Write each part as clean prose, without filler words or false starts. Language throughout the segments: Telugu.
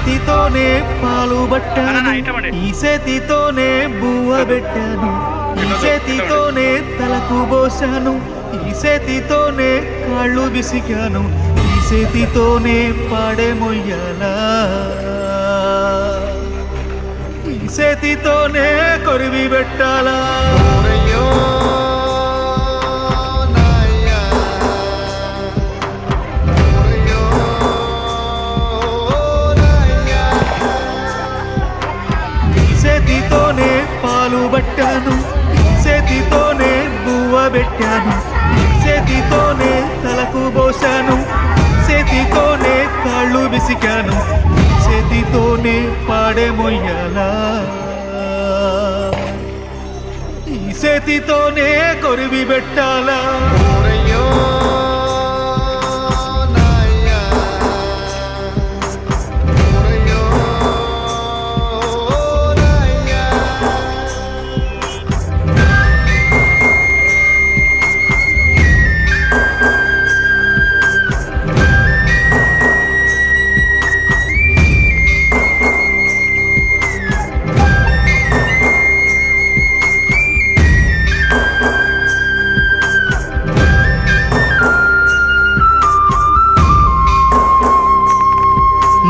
చేతితోనే పాలు పట్టాను, ఈ చేతితోనే బువ్వ పెట్టాను, ఈ చేతితోనే తలకు పోసాను, ఈ చేతితోనే కాళ్ళు విసికాను, ఈ చేతితోనే పాడే మొయ్యాలా, ఈ చేతితోనే కొరివి పెట్టాలా. చేతితోనే పాలు పట్టాను, చేతితోనే బువ్వ పెట్టాను, చేతితోనే తలకు పోసాను, చేతితోనే కాళ్ళు విసికాను, చేతితోనే పాడే మొయ్యాలా, ఈ చేతితోనే కొరివి పెట్టాలా.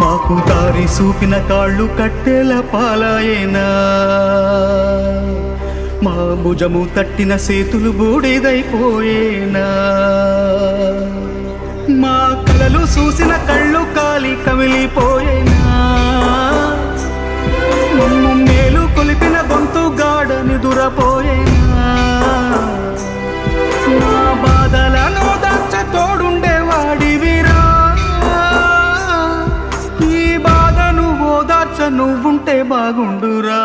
మాకు దారి చూపిన కాళ్ళు కట్టెల పాలాయేనా, మా భుజము తట్టిన చేతులు బూడిదైపోయేనా, మా కలలు చూసిన కళ్ళు కాలి కమిలిపోయేనా, మమ్ము మేలు కొలిపిన గొంతు గాఢ నిదురపోయేనా, మా బాధలను దాచ తోడుండేవాడివిరా, నువ్వుంటే బాగుండురా.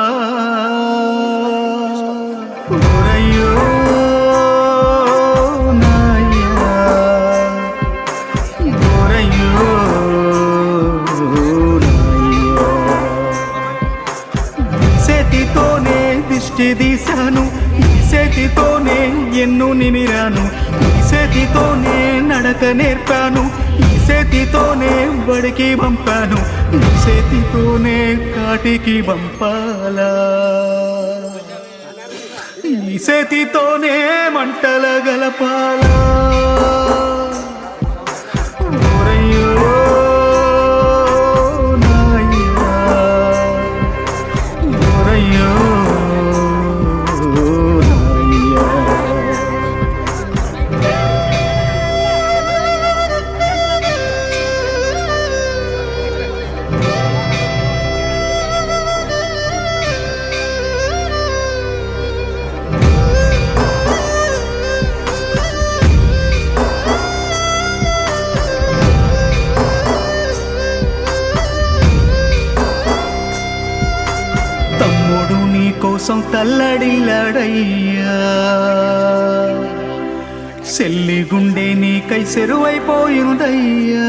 ఓరయ్యో నాయ్యా, ఓరయ్యో నాయ్యా, చేతితోనే దిష్టి తీశాను, ఈ చేతితోనే ఎన్ను నిమిరాను, ఈ చేతితోనే నడక నేర్పాను, ఈ చేతితోనే బడికి పంపాను, ఈ చేతితోనే కాటికి పంపాలా, ఈ చేతితోనే మంటల గలపాలా. ఓరయ్యో నాయ్యా, ఓరయ్యో నాయ్యా. తమ్ముడు నీ కోసం తల్లడిల్లాడయ్యా, చెల్లి గుండె నీకై చెరువైపోయిందయ్యా,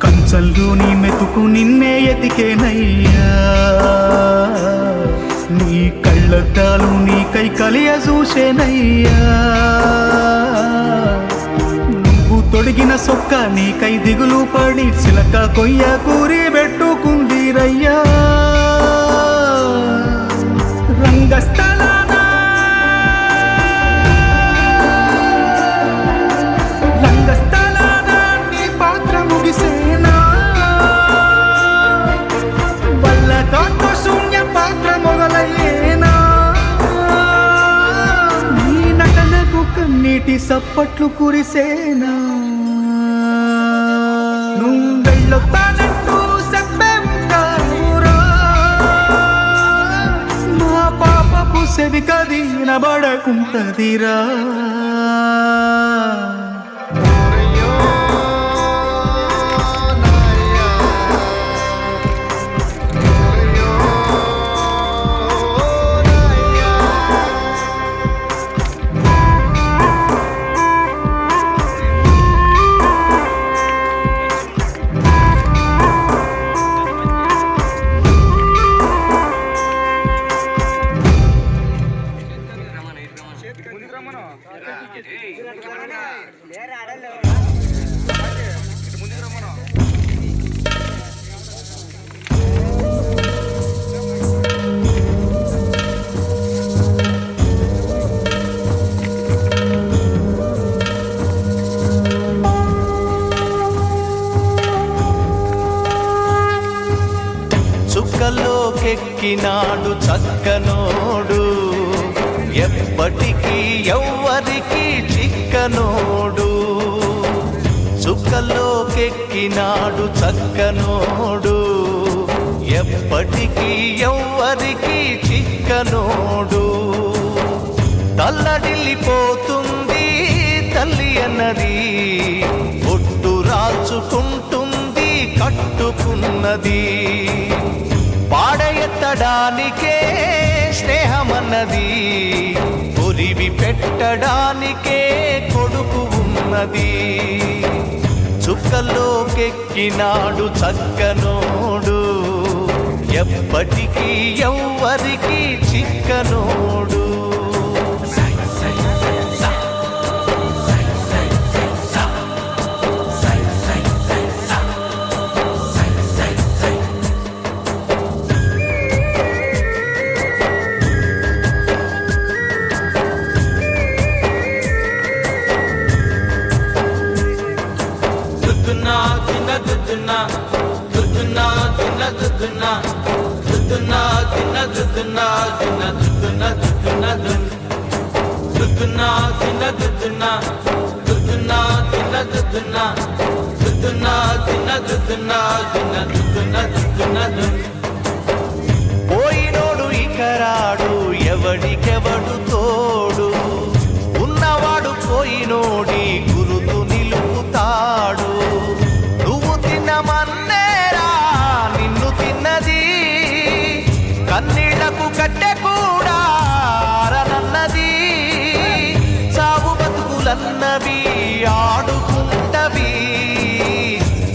కంచంలో నీ మెతుకు నిన్నే ఎతికేనయ్యా, నీ కళ్ళద్దాలు నీకై కలియ చూసేనయ్యా, నువ్వు తొడిగిన సొక్క నీకై దిగులు పడి చిలక కొయ్య కూరి పెట్టుకుందిరయ్యా, రంగస్థలాన నీ పాత్ర ముగిసేనా, వల్లతో శూన్య పాత్ర మొదలయ్యేనా, నీ నటనకు కన్నీటి సప్పట్లు కురిసేనా, నువ్వు వెళ్ళొస్తానంటూ చెప్పే ఉంటావురా, మా పాపపు సెవికది వినబడకుంటదిరా. చుక్కల్లోకెక్కినాడు చక్కనోడు ఎప్పటికీ ఎవ్వరికి చిక్కనోడు చుక్కల్లోకెక్కినాడు చక్కనోడు ఎప్పటికీ ఎవ్వరికి చిక్కనోడు తల్లడిల్లిపోతుంది తల్లి అన్నది ఒట్టు రాచుకుంటుంది కట్టుకున్నది పాడెత్తడానికే స్నేహమన్నది కొరివి పెట్టడానికే కొడుకు ఉన్నది చుక్కల్లోకెక్కినాడు చక్కనోడు ఎప్పటికీ ఎవ్వరికి చిక్కనోడు పోయినోడు ఇకరాడు ఎవడికెవడు తోడు ఉన్నవాడు పోయినోడి గురుతు నిలుపుతాడు నువ్వు తిన్నమన్నేరా నిన్ను తిన్నది కన్నీళ్లకు కట్టె కూడా ఆరనన్నది చావు బతుకులన్నవి ఆడుకుంటవి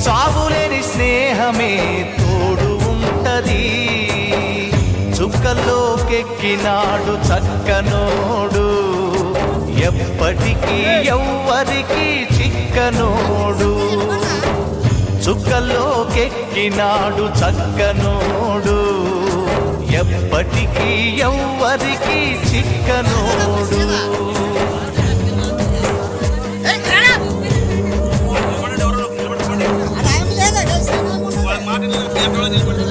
చావులేని స్నేహమే తోడు ఉంటది చుక్కల్లోకెక్కినాడు చక్కనోడు ఎప్పటికీ ఎవ్వరికి చిక్కనోడు చుక్కల్లోకెక్కినాడు చక్కనోడు ఎప్పటికీ ఎవ్వరికి చిక్కనోడు మాట